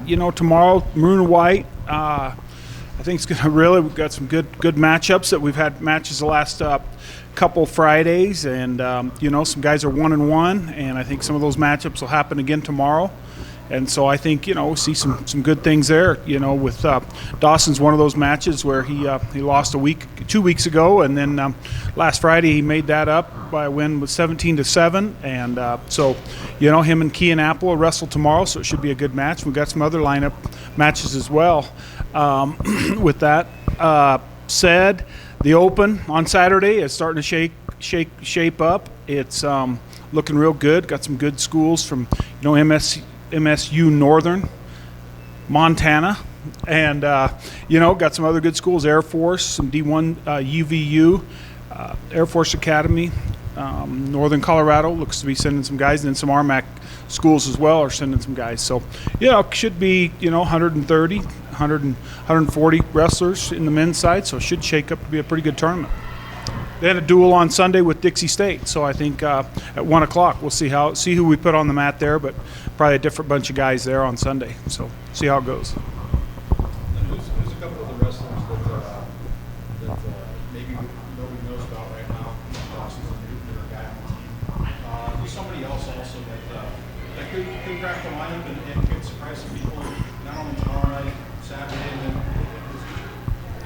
tomorrow, Maroon and White. I think it's going to we've got some good matchups that we've had matches the last couple Fridays, and some guys are 1-1, and I think some of those matchups will happen again tomorrow. And so I think we'll see some good things there. With Dawson's one of those matches where he lost 2 weeks ago, and then last Friday he made that up by a win with 17-7. And so him and Key and Apple will wrestle tomorrow, so it should be a good match. We've got some other lineup matches as well. With that said, the Open on Saturday is starting to shape up. It's looking real good. Got some good schools from MSU Northern, Montana, and got some other good schools, Air Force, some D1 UVU, Air Force Academy, Northern Colorado looks to be sending some guys, and then some RMAC schools as well are sending some guys. So, it should be, 130, 140 wrestlers in the men's side, so it should shake up to be a pretty good tournament. They had a duel on Sunday with Dixie State, so I think at 1 o'clock we'll see who we put on the mat there, but probably a different bunch of guys there on Sunday. So see how it goes. There's a couple of the wrestlers that maybe nobody knows about right now. Dawson's a new guy on the team. There's somebody else also that could crack the lineup and could surprise some people, not only tomorrow night, Saturday, and then.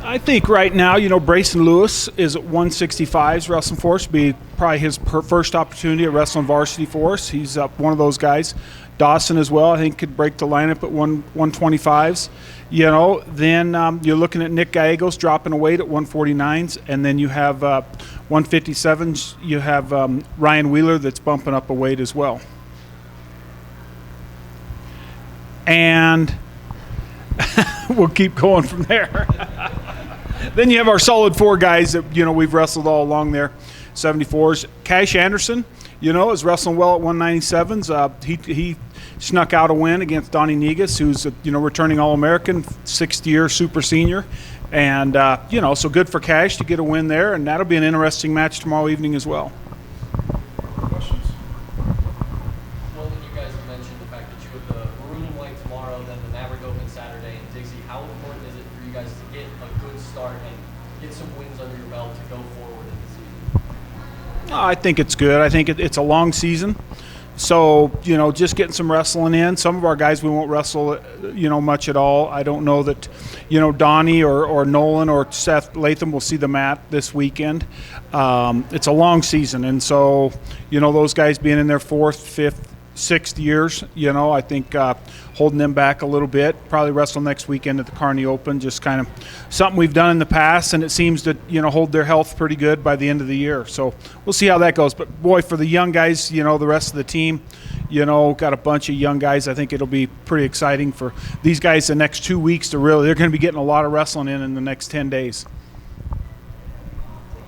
I think right now, Brayson Lewis is at 165's wrestling for us. Be probably his first opportunity at wrestling varsity for us. He's up one of those guys. Dawson as well, I think, could break the lineup at 125s. Then you're looking at Nick Gallegos dropping a weight at 149s, and then you have 157s. You have Ryan Wheeler that's bumping up a weight as well. And we'll keep going from there. Then you have our solid four guys that we've wrestled all along there, 74s. Cash Anderson, is wrestling well at 197s. He snuck out a win against Donnie Negus, who's returning All-American, sixth-year super senior, and so good for Cash to get a win there, and that'll be an interesting match tomorrow evening as well. I think it's good. I think it's a long season. So, just getting some wrestling in. Some of our guys we won't wrestle, much at all. I don't know that, Donnie or Nolan or Seth Latham will see the mat this weekend. It's a long season. And so, those guys being in their fourth, fifth, sixth years, I think holding them back a little bit. Probably wrestle next weekend at the Kearney Open. Just kind of something we've done in the past, and it seems to hold their health pretty good by the end of the year. So we'll see how that goes. But boy, for the young guys, the rest of the team, got a bunch of young guys. I think it'll be pretty exciting for these guys the next 2 weeks to really. They're going to be getting a lot of wrestling in the next 10 days.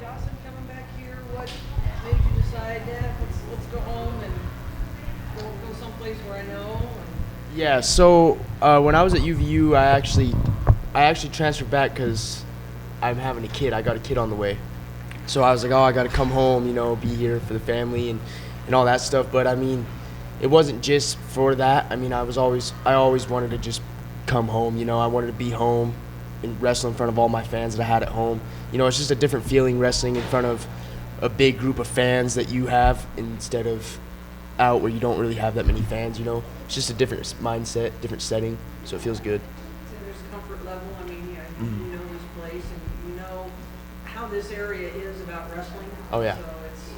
Dawson coming back here, what made you decide let's go home and go someplace where I know? Yeah, so when I was at UVU, I actually transferred back because I'm having a kid. I got a kid on the way. So I was like, I got to come home, be here for the family and all that stuff. But, it wasn't just for that. I always wanted to just come home, I wanted to be home and wrestle in front of all my fans that I had at home. It's just a different feeling wrestling in front of a big group of fans that you have instead of out where you don't really have that many fans, It's just a different mindset, different setting, so it feels good. So there's comfort level. You know this place, and you know how this area is about wrestling. Oh, yeah. So it's,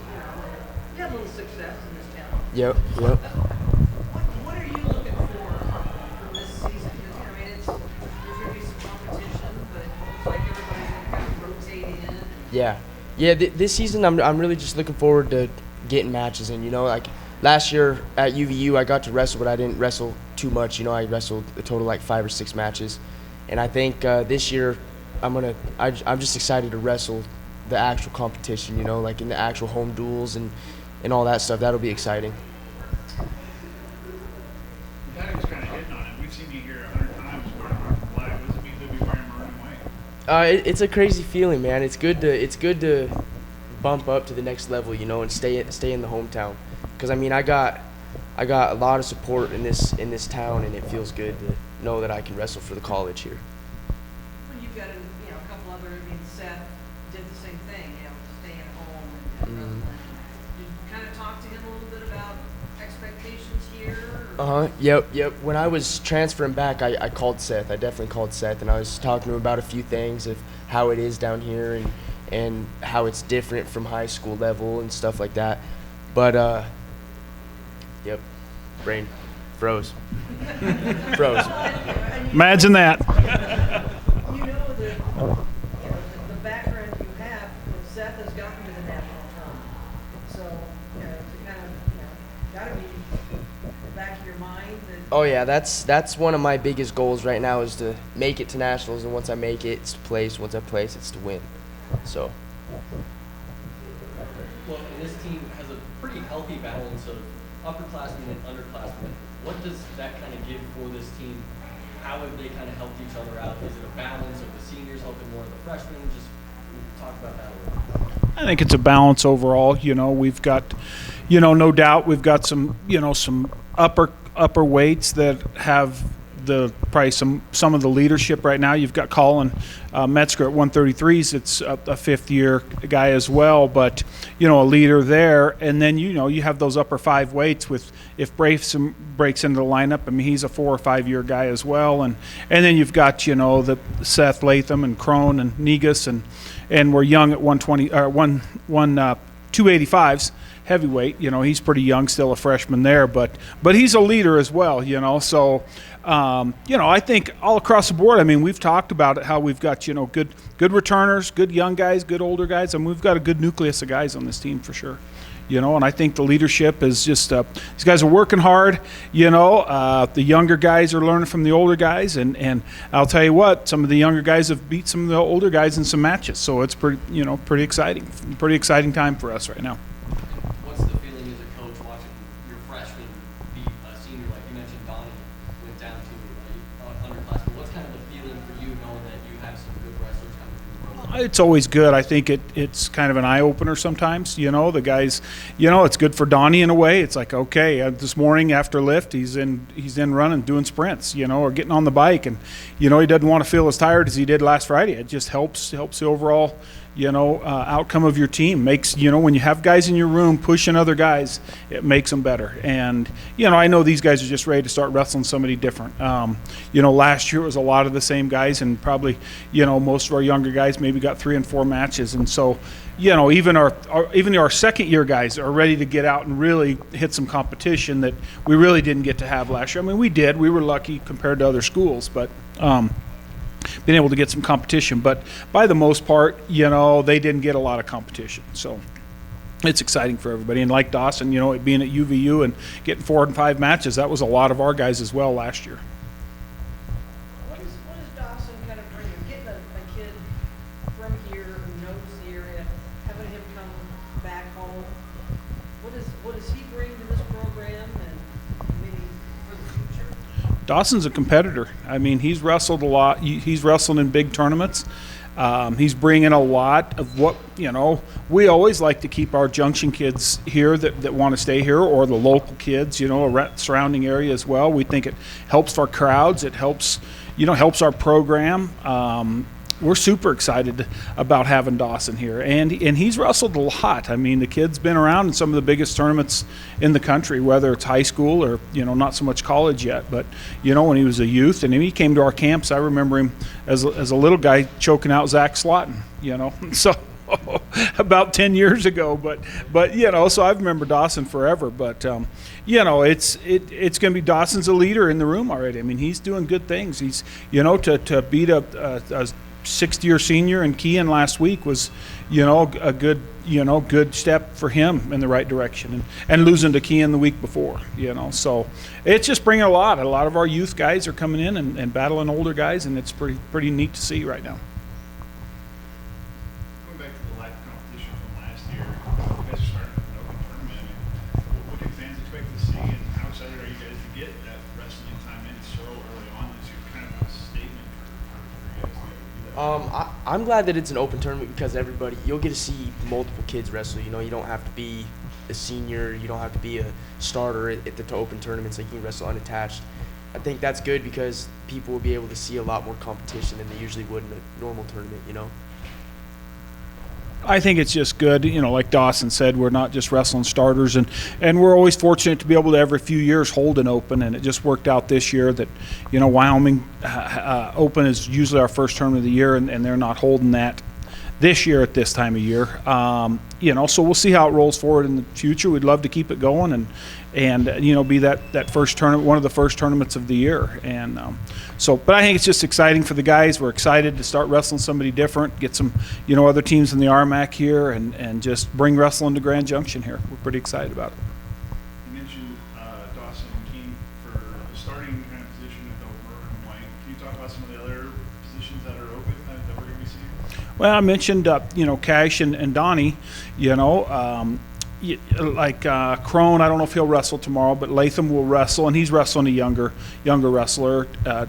you had a little success in this town. Yep. What are you looking for from this season? Because, there's going to be some competition, but it looks like everybody's going to kind of rotate in. Yeah. This season I'm really just looking forward to getting matches in. Last year at UVU, I got to wrestle, but I didn't wrestle too much. I wrestled a total like 5 or 6 matches, and I think this year I'm just excited to wrestle the actual competition. Like in the actual home duels and all that stuff. That'll be exciting. That was kind of hitting on it. We've seen you here 100 times wearing Maroon and White. What does it mean to be wearing Maroon and White? It's a crazy feeling, man. It's good to bump up to the next level, and stay in the hometown. Because I I got a lot of support in this town, and it feels good to know that I can wrestle for the college here. When you've got a couple other, I mean, Seth did the same thing, staying at home and wrestling. You kind of talk to him a little bit about expectations here? Yep. When I was transferring back, I called Seth. I definitely called Seth, and I was talking to him about a few things of how it is down here and how it's different from high school level and stuff like that. But yep, brain froze. Imagine that. You know the background you have, Seth has gotten to the national tournament. So, to kind of, gotta be the back of your mind that. Oh yeah, that's one of my biggest goals right now is to make it to nationals, and once I make it, it's to place. Once I place, it's to win. So. Well, and this team has a pretty healthy balance of upperclassmen and underclassmen. What does that kind of give for this team? How have they kind of helped each other out? Is it a balance of the seniors helping more of the freshmen? Just talk about that a little bit. I think it's a balance overall. We've got, no doubt we've got some, some upper weights that have probably some of the leadership right now. You've got Colin Metzger at 133s. It's a fifth-year guy as well, but a leader there. And then you have those upper 5 weights with if Brayson breaks into the lineup. I mean, he's a 4 or 5 year guy as well. And then you've got the Seth Latham and Crone and Negus and we're young at 120 or 285s. Heavyweight, he's pretty young, still a freshman there, but he's a leader as well, So, I think all across the board. I mean, we've talked about it, how we've got good returners, good young guys, good older guys, and we've got a good nucleus of guys on this team for sure. And I think the leadership is just these guys are working hard. The younger guys are learning from the older guys, and I'll tell you what, some of the younger guys have beat some of the older guys in some matches, so it's pretty exciting time for us right now. What's the feeling as a coach watching your freshman beat a senior, like you mentioned, Donnie went down to underclassmen? What's kind of the feeling for you knowing that you have some good wrestlers coming through the program? It's always good. I think it's kind of an eye opener sometimes. The guys, it's good for Donnie in a way. It's like, okay, this morning after lift, he's in running, doing sprints, or getting on the bike, and he doesn't want to feel as tired as he did last Friday. It just helps the overall outcome of your team. Makes when you have guys in your room pushing other guys, it makes them better. And I know these guys are just ready to start wrestling somebody different. Last year it was a lot of the same guys, and probably most of our younger guys maybe got 3 and 4 matches, and so even our second year guys are ready to get out and really hit some competition that we really didn't get to have last year. I mean, we were lucky compared to other schools, but been able to get some competition, but by the most part, they didn't get a lot of competition. So it's exciting for everybody. And like Dawson, being at UVU and getting 4 and 5 matches, that was a lot of our guys as well last year. What does Dawson kind of bring? Getting a kid from here who knows the area, having him come back home. What does he bring to this program and maybe for the future? Dawson's a competitor. I mean, he's wrestled a lot. He's wrestling in big tournaments. He's bringing a lot of what, we always like to keep our junction kids here that want to stay here, or the local kids, surrounding area as well. We think it helps our crowds. It helps, helps our program. We're super excited about having Dawson here, and he's wrestled a lot. I mean, the kid's been around in some of the biggest tournaments in the country, whether it's high school or not so much college yet. But when he was a youth and he came to our camps, I remember him as a little guy choking out Zach Slotin. So about 10 years ago. But so I remember Dawson forever. But it's going to be Dawson's a leader in the room already. I mean, he's doing good things. He's to beat a 6th-year senior in Kean last week was, a good step for him in the right direction, and losing to Kean the week before, so it's just bringing a lot of our youth guys are coming in and battling older guys, and it's pretty neat to see right now. Going back to the lack of competition from last year, you guys are starting an open tournament. What can fans expect to see, and how excited are you guys to get that wrestling time in so early on this year? Kind of a statement for you guys to do that. I'm glad that it's an open tournament because you'll get to see multiple kids wrestle. You know, you don't have to be a senior, you don't have to be a starter at the open tournaments. Like, you can wrestle unattached. I think that's good because people will be able to see a lot more competition than they usually would in a normal tournament, you know? I think it's just good, you know, like Dawson said, we're not just wrestling starters, and we're always fortunate to be able to every few years hold an open, and it just worked out this year that, you know, Wyoming Open is usually our first tournament of the year, and they're not holding that this year at this time of year. You know, so we'll see how it rolls forward in the future. We'd love to keep it going and you know, be that first tournament, one of the first tournaments of the year. And but I think it's just exciting for the guys. We're excited to start wrestling somebody different, get some, you know, other teams in the RMAC here, and just bring wrestling to Grand Junction here. We're pretty excited about it. You mentioned Dawson and King for the starting kind of position at the Maroon and White. Can you talk about some of the other positions that are open that we're going to be seeing? Well, I mentioned, you know, Cash and Donnie, you know, like Crone, I don't know if he'll wrestle tomorrow, but Latham will wrestle, and he's wrestling a younger wrestler at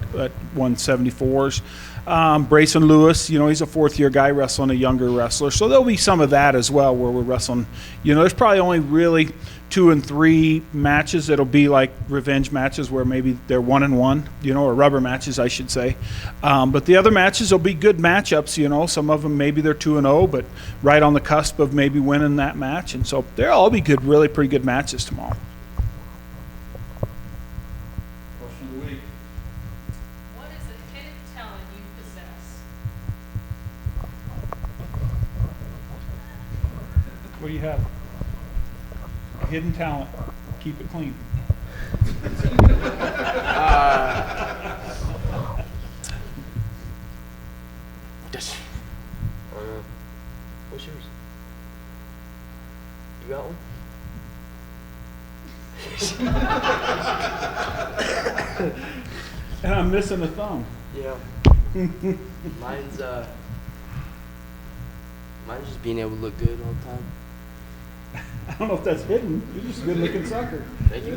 174s. Brayson Lewis, you know, he's a fourth-year guy wrestling a younger wrestler. So there'll be some of that as well where we're wrestling. You know, there's probably only really 2 and 3 matches that'll be like revenge matches where maybe they're 1-1, you know, or rubber matches, I should say. But the other matches will be good matchups, you know. Some of them maybe they're 2-0, but right on the cusp of maybe winning that match. And so they'll all be good, really pretty good matches tomorrow. Question of the week. What is a hidden talent you possess? What do you have? Hidden talent. Keep it clean. What's yours? You got one? And I'm missing a thumb. Yeah. Mine's just being able to look good all the time. I don't know if that's hidden. You're just a good-looking sucker. Thank you.